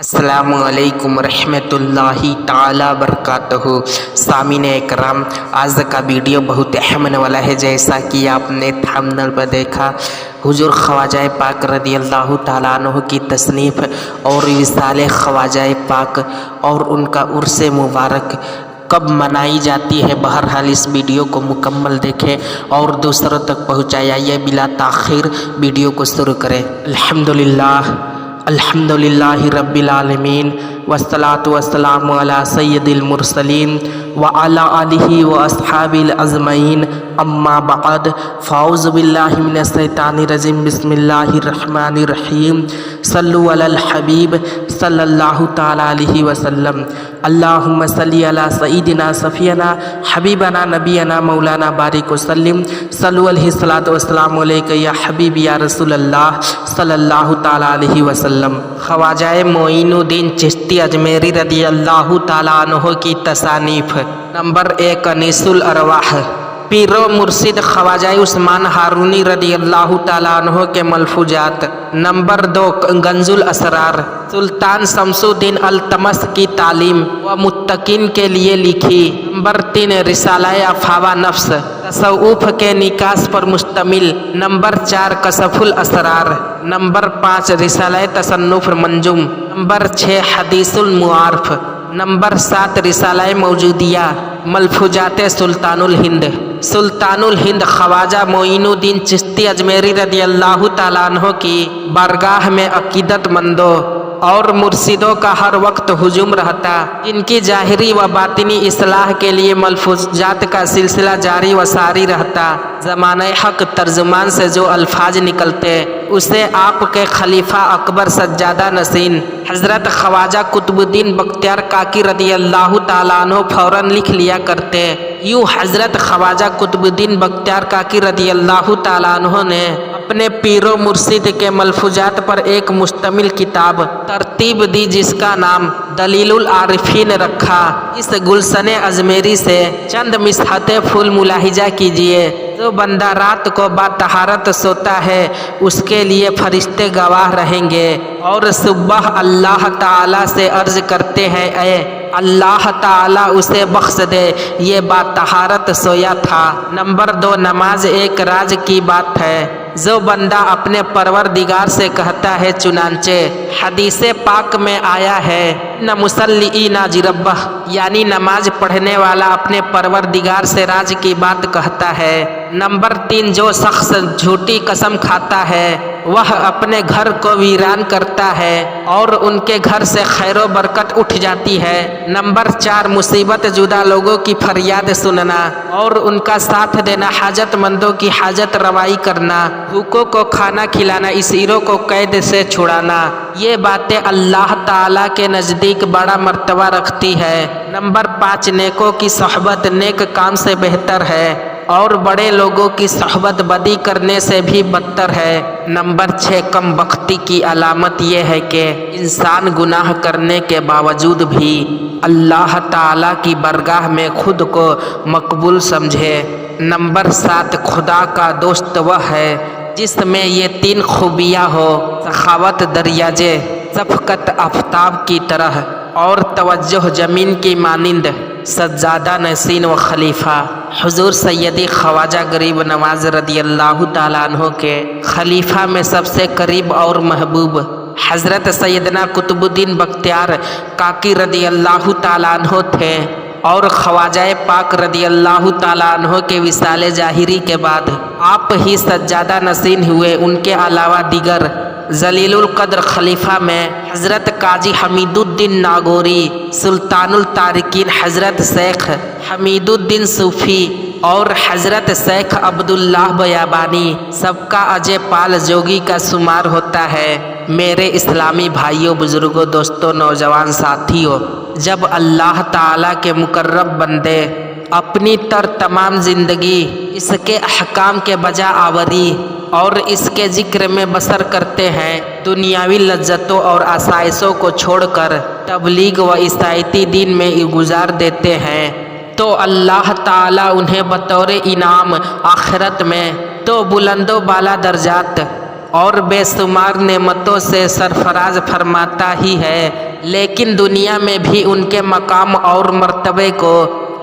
السلام علیکم ورحمۃ اللہ تعالی وبرکاتہ۔ سامعین اکرام، آج کا ویڈیو بہت اہم ہونے والا ہے۔ جیسا کہ آپ نے تھمبنیل پر دیکھا، حضور خواجہ پاک رضی اللہ تعالیٰ عنہ کی تصنیف اور وصال خواجہ پاک اور ان کا عرس مبارک کب منائی جاتی ہے۔ بہرحال اس ویڈیو کو مکمل دیکھیں اور دوسروں تک پہنچائیں۔ آئیے بلا تاخیر ویڈیو کو شروع کریں۔ الحمدللہ رب العالمین والصلاة والسلام علی سید المرسلین وعلی آلہ واصحابہ الاجمعین، اما بعد، فاعوذ باللہ من الشیطان الرجیم، بسم اللہ الرحمن الرحیم، صلو علی الحبیب صلی اللہ تعالی علیہ وسلم، اللہم صلی علی سیدنا صفینا حبیبنا نبینا مولانا بارک وسلم، صلو علیہ الصلاۃ والسلام علیک یا حبیب یا رسول اللہ صلی اللہ تعالی علیہ وسلم۔ خواجہ معین الدین چشتی اجمیری رضی اللہ تعالیٰ عنہ کی تصانیف۔ نمبر 1، انیس الارواح، پیر و مرشد خواجہ عثمان ہارونی رضی اللہ تعالیٰ عنہ کے ملفوظات۔ نمبر 2، کنز الاسرار، سلطان شمس الدین التمش کی تعلیم و متقین کے لیے لکھی۔ نمبر 3، رسالہ افاوہ نفس، تصوف کے نکاس پر مشتمل۔ نمبر 4، کشف الاسرار۔ نمبر 5، رسالہ تصنف منجم۔ نمبر 6، حدیث المعارف۔ نمبر 7، رسالہ موجودیہ، ملفوظات سلطان الہند۔ سلطان الہند خواجہ معین الدین چشتی اجمیری رضی اللہ تعالیٰ عنہ کی بارگاہ میں عقیدت مندوں اور مرشدوں کا ہر وقت ہجوم رہتا، جن کی ظاہری و باطنی اصلاح کے لیے ملفوظات کا سلسلہ جاری و ساری رہتا۔ زمانہ حق ترجمان سے جو الفاظ نکلتے، اسے آپ کے خلیفہ اکبر سجادہ نشین حضرت خواجہ قطب الدین بختیار کاکی رضی اللہ تعالیٰ عنہ فوراً لکھ لیا کرتے۔ یوں حضرت خواجہ قطب الدین بختیار کاکی رضی اللہ تعالیٰ عنہ نے اپنے پیر و مرشد کے ملفوظات پر ایک مشتمل کتاب ترتیب دی، جس کا نام دلیل العارفین رکھا۔ اس گلشن اجمیری سے چند مسحت پھول ملاحظہ کیجیے۔ جو بندہ رات کو با طہارت سوتا ہے، اس کے لیے فرشتے گواہ رہیں گے اور صبح اللہ تعالیٰ سے عرض کرتے ہیں، اے اللہ تعالیٰ اسے بخش دے، یہ با طہارت سویا تھا۔ نمبر 2، نماز ایک راز کی بات ہے۔ جو بندہ اپنے پروردگار سے کہتا ہے، چنانچہ حدیث پاک میں آیا ہے، نہ مصلی ناج ربہ، یعنی نماز پڑھنے والا اپنے پروردگار سے راز کی بات کہتا ہے۔ نمبر 3، جو شخص جھوٹی قسم کھاتا ہے، وہ اپنے گھر کو ویران کرتا ہے اور ان کے گھر سے خیر و برکت اٹھ جاتی ہے۔ نمبر 4، مصیبت زدہ لوگوں کی فریاد سننا اور ان کا ساتھ دینا، حاجت مندوں کی حاجت روائی کرنا، بھوکوں کو کھانا کھلانا، اسیروں کو قید سے چھڑانا، یہ باتیں اللہ تعالیٰ کے نزدیک بڑا مرتبہ رکھتی ہے۔ نمبر 5، نیکوں کی صحبت نیک کام سے بہتر ہے اور بڑے لوگوں کی صحبت بدی کرنے سے بھی بدتر ہے۔ نمبر 6، کم بختی کی علامت یہ ہے کہ انسان گناہ کرنے کے باوجود بھی اللہ تعالیٰ کی بارگاہ میں خود کو مقبول سمجھے۔ نمبر 7، خدا کا دوست وہ ہے جس میں یہ 3 خوبیاں ہو، سخاوت دریاجے، شفقت آفتاب کی طرح اور توجہ زمین کی مانند۔ سجادہ نشین و خلیفہ حضور سیدی خواجہ غریب نواز رضی اللہ تعالیٰ عنہ کے خلیفہ میں سب سے قریب اور محبوب حضرت سیدنا قطب الدین بختیار کاکی رضی اللہ تعالیٰ عنہ تھے، اور خواجہ پاک رضی اللہ تعالیٰ عنہ کے وصال ظاہری کے بعد آپ ہی سجادہ نشین ہوئے۔ ان کے علاوہ دیگر ذلیل القدر خلیفہ میں حضرت قاضی حمید الدین ناگوری، سلطان التارکین حضرت شیخ حمید الدین صوفی اور حضرت شیخ عبداللہ بیابانی، سب کا اجے پال جوگی کا شمار ہوتا ہے۔ میرے اسلامی بھائیوں، بزرگوں، دوستوں، نوجوان ساتھیوں، جب اللہ تعالیٰ کے مقرب بندے اپنی تمام زندگی اس کے احکام کے بجا آوری اور اس کے ذکر میں بسر کرتے ہیں، دنیاوی لذتوں اور آسائشوں کو چھوڑ کر تبلیغ و عیسائیتی دین میں گزار دیتے ہیں، تو اللہ تعالیٰ انہیں بطور انعام آخرت میں تو بلند و بالا درجات اور بے شمار نعمتوں سے سرفراز فرماتا ہی ہے، لیکن دنیا میں بھی ان کے مقام اور مرتبے کو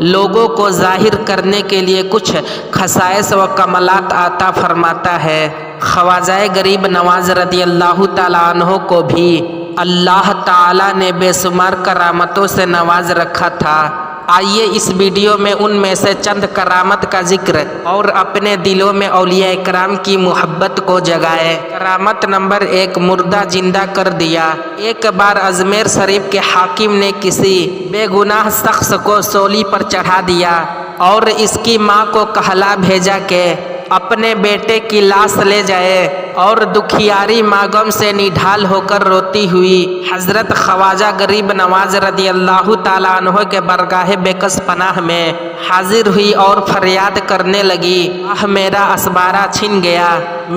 لوگوں کو ظاہر کرنے کے لیے کچھ خصائص و کمالات عطا فرماتا ہے۔ خواجہ غریب نواز رضی اللہ تعالیٰ عنہ کو بھی اللہ تعالیٰ نے بے شمار کرامتوں سے نواز رکھا تھا۔ آئیے اس ویڈیو میں ان میں سے چند کرامت کا ذکر اور اپنے دلوں میں اولیاء کرام کی محبت کو جگائے۔ کرامت نمبر 1، مردہ زندہ کر دیا۔ ایک بار اجمیر شریف کے حاکم نے کسی بے گناہ شخص کو سولی پر چڑھا دیا اور اس کی ماں کو کہلا بھیجا کہ اپنے بیٹے کی لاش لے جائے، اور دکھیاری ماں غم سے نڈھال ہو کر روتی ہوئی حضرت خواجہ غریب نواز رضی اللہ تعالیٰ عنہ کے برگاہ بےکس پناہ میں حاضر ہوئی اور فریاد کرنے لگی، آہ میرا اسبارہ چھن گیا،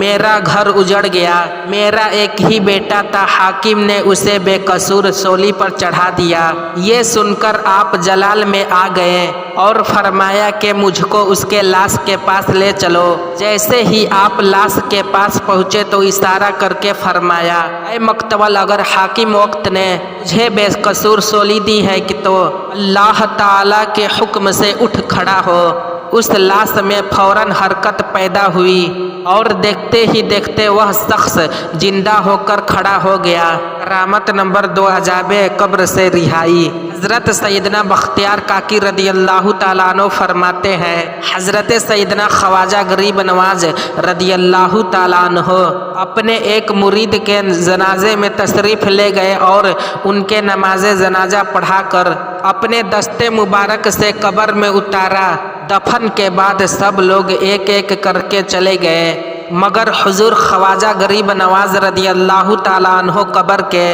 میرا گھر اجڑ گیا، میرا ایک ہی بیٹا تھا، حاکم نے اسے بے قصور سولی پر چڑھا دیا۔ یہ سن کر آپ جلال میں آ گئے اور فرمایا کہ مجھ کو اس کے لاش کے پاس لے چلو۔ جیسے ہی آپ لاش کے پاس پہنچے تو اشارہ کر کے فرمایا، اے مقتول، اگر حاکم وقت نے مجھے بے قصور سولی دی ہے کہ تو اللہ تعالیٰ کے حکم سے اٹھ کھڑا ہو۔ اس لاش میں فوراً حرکت پیدا ہوئی اور دیکھتے ہی دیکھتے وہ شخص زندہ ہو کر کھڑا ہو گیا۔ کرامت نمبر 2، عذاب قبر سے رہائی۔ حضرت سیدنا بختیار کاکی رضی اللہ تعالیٰ عنہ فرماتے ہیں، حضرت سیدنا خواجہ غریب نواز رضی اللہ تعالیٰ عنہ اپنے ایک مرید کے جنازے میں تشریف لے گئے اور ان کے نماز جنازہ پڑھا کر اپنے دستے مبارک سے قبر میں اتارا۔ دفن کے بعد سب لوگ ایک ایک کر کے چلے گئے، مگر حضور خواجہ غریب نواز رضی اللہ تعالیٰ عنہ قبر کے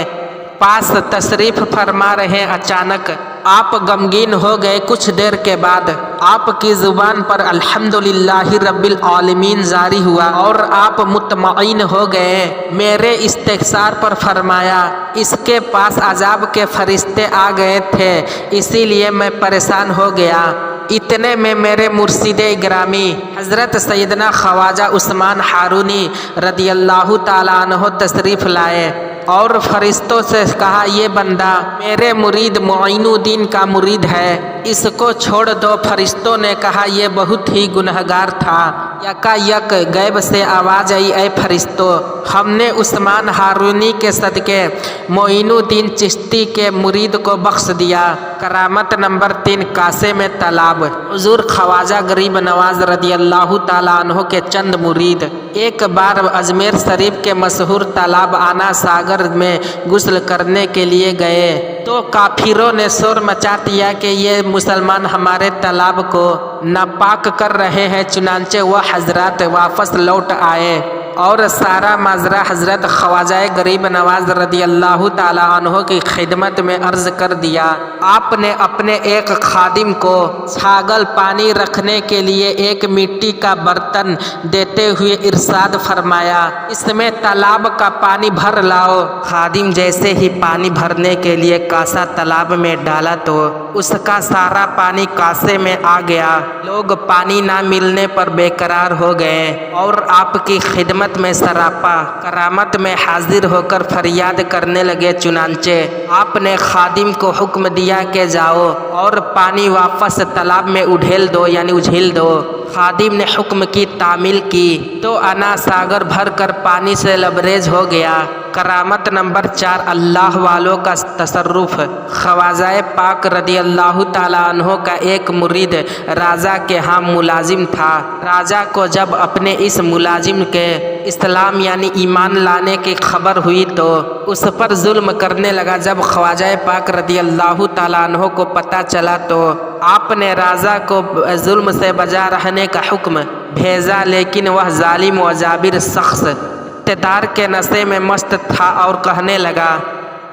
پاس تشریف فرما رہے۔ اچانک آپ غمگین ہو گئے۔ کچھ دیر کے بعد آپ کی زبان پر الحمدللہ رب العالمین جاری ہوا اور آپ مطمئن ہو گئے۔ میرے استفسار پر فرمایا، اس کے پاس عذاب کے فرشتے آ گئے تھے، اسی لیے میں پریشان ہو گیا۔ اتنے میں میرے مرشد گرامی حضرت سیدنا خواجہ عثمان ہارونی رضی اللہ تعالیٰ عنہ تشریف لائے اور فرشتوں سے کہا، یہ بندہ میرے مرید معین الدین کا مرید ہے، اس کو چھوڑ دو۔ فرشتوں نے کہا، یہ بہت ہی گنہگار تھا۔ یکا یک غیب سے آواز آئی، اے فرشتوں، ہم نے عثمان ہارونی کے صدقے معین الدین چشتی کے مرید کو بخش دیا۔ کرامت نمبر 3، کاسے میں تالاب۔ حضور خواجہ غریب نواز رضی اللہ تعالیٰ عنہ کے چند مرید ایک بار اجمیر شریف کے مشہور تالاب آنا ساگر میں غسل کرنے کے لیے گئے تو کافروں نے شور مچا دیا کہ یہ مسلمان ہمارے تالاب کو ناپاک کر رہے ہیں۔ چنانچہ وہ حضرات واپس لوٹ آئے اور سارا ماجرا حضرت خواجہ غریب نواز رضی اللہ تعالیٰ عنہ کی خدمت میں عرض کر دیا۔ آپ نے اپنے ایک خادم کو چھاگل پانی رکھنے کے لیے ایک مٹی کا برتن دیتے ہوئے ارشاد فرمایا، اس میں تالاب کا پانی بھر لاؤ۔ خادم جیسے ہی پانی بھرنے کے لیے کاسا تالاب میں ڈالا تو اس کا سارا پانی کاسے میں آ گیا۔ لوگ پانی نہ ملنے پر بے قرار ہو گئے اور آپ کی خدمت میں سراپا کرامت میں حاضر ہو کر فریاد کرنے لگے۔ چنانچہ آپ نے خادم کو حکم دیا کہ جاؤ اور پانی واپس تالاب میں اجھیل دو۔ خادم نے حکم کی تعمیل کی تو انا ساگر بھر کر پانی سے لبریز ہو گیا۔ کرامت نمبر 4، اللہ والوں کا تصرف۔ خواجہ پاک رضی اللہ تعالیٰ عنہ کا ایک مرید راجا کے ہاں ملازم تھا۔ راجا کو جب اپنے اس ملازم کے اسلام یعنی ایمان لانے کی خبر ہوئی تو اس پر ظلم کرنے لگا۔ جب خواجہ پاک رضی اللہ تعالیٰ عنہ کو پتہ چلا تو آپ نے راجا کو ظلم سے بجا رہنے کا حکم بھیجا، لیکن وہ ظالم و جابر شخص اقتدار کے نشے میں مست تھا اور کہنے لگا،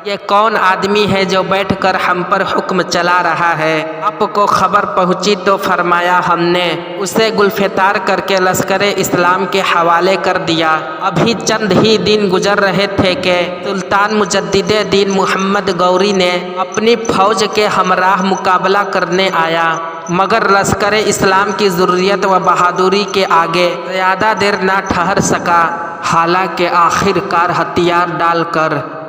یہ کون آدمی ہے جو بیٹھ کر ہم پر حکم چلا رہا ہے؟ آپ کو خبر پہنچی تو فرمایا، ہم نے اسے گلفتار کر کے لشکر اسلام کے حوالے کر دیا۔ ابھی چند ہی دن گزر رہے تھے کہ سلطان مجدد دین محمد غوری نے اپنی فوج کے ہمراہ مقابلہ کرنے آیا، مگر لشکر اسلام کی ضروریت و بہادری کے آگے زیادہ دیر نہ ٹھہر سکا، حالانکہ آخر کار ہتھیار ڈال کر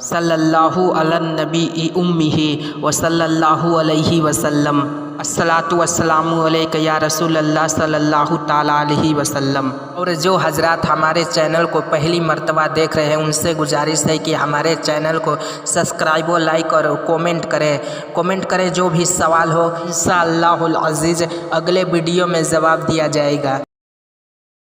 صلی اللہ علی النبی امہ و صلی اللہ علیہ وسلم۔ الصلاۃ والسلام علیک یا رسول اللہ صلی اللہ تعالیٰ علیہ وسلم۔ اور جو حضرات ہمارے چینل کو پہلی مرتبہ دیکھ رہے ہیں ان سے گزارش ہے کہ ہمارے چینل کو سبسکرائب و لائک اور کومنٹ کریں جو بھی سوال ہو انشاءاللہ العزیز اگلے ویڈیو میں جواب دیا جائے گا۔